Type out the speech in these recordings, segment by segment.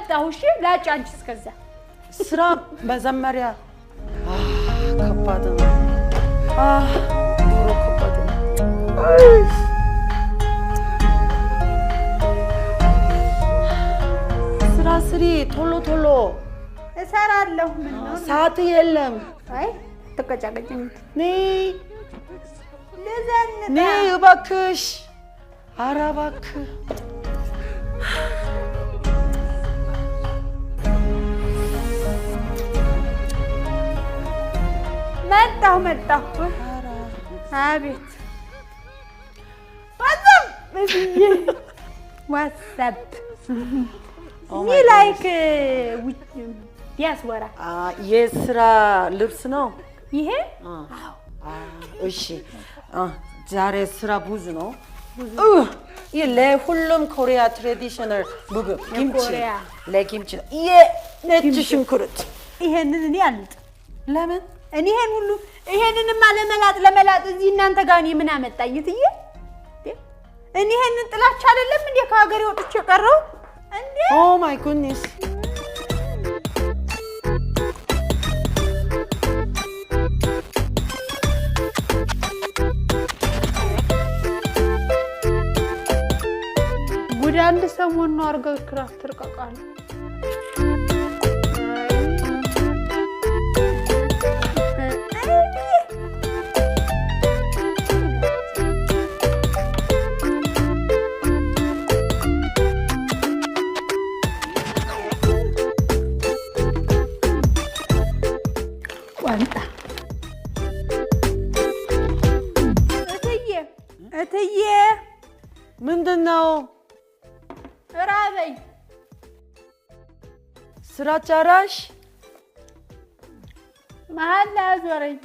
መጣሁ እሺ ላጭ አንቺ እስከዛ ስራ መዘመሪያ ከባድ ነው ዶሮ ከባድ ነው ስራ ስሪ ቶሎ እሰራለሁ ምን ነው ሰዓት የለም አይ ተቀጫቀጭኝ ነይ ለዘንጣ ነይ እባክሽ ኧረ እባክህ መጣሁ አቤት ዋትስአፕ me like diaspora የስራ ልብስ ነው ይሄ እሺ ዛሬ ስራ ብዙ ነው ለሁሉም ኮሪያ ትራዲሽናል ምግብ 김치 ለ김치 ነጭ ሽንኩርት ይሄንን እኔ አልጥ ለምን እኔ ይሄን ሁሉ ይሄንንማ ለመላጥ እዚህ እናንተ ጋር እኔ ምን አመጣኝ ትዬ እኔ ይሄንን ጥላቻ አይደለም እንዴ ከሀገር ወጥቼ ቀረው እንዴ ኦ ማይ ጉድነስ ጉድ አንድ ሰሞን ነው አርገው ክራፍት ተርቀቃለ እትዬ ምንድነው ራበኝ ስራ ጨራሽ መሀል አዞረኝ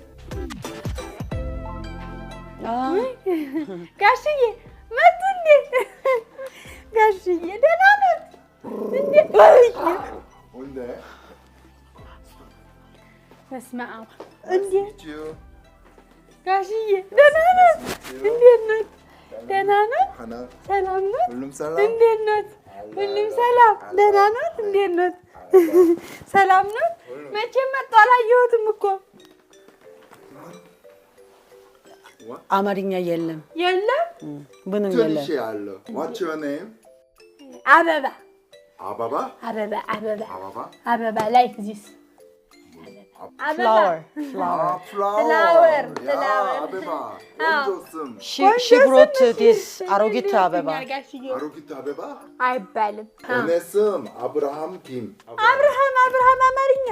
ጋሽዬ መጡ እንዴ ጋሽዬ ደህና ነዎት እንዴ እንዴ በስመ አብ እንዴ ጋሽዬ ደህና ነዎት እንዴት ነዎት ደህና ነዎት ሰላም ነዎት ሁሉም ሰላም እንዴት ነዎት ሁሉም ሰላም ደህና ነዎት እንዴት ነዎት ሰላም ነዎት መቼም መጡ አላየሁትም እኮ አማርኛ የለም ምንም የለም ትንሽ ያለው what's your name አበባ like this flower flower አበባ she brought this አሮጊት አበባ አሮጊት አበባ አይባልም እኔ ስም አብርሃም ኪም አብርሃም አማርኛ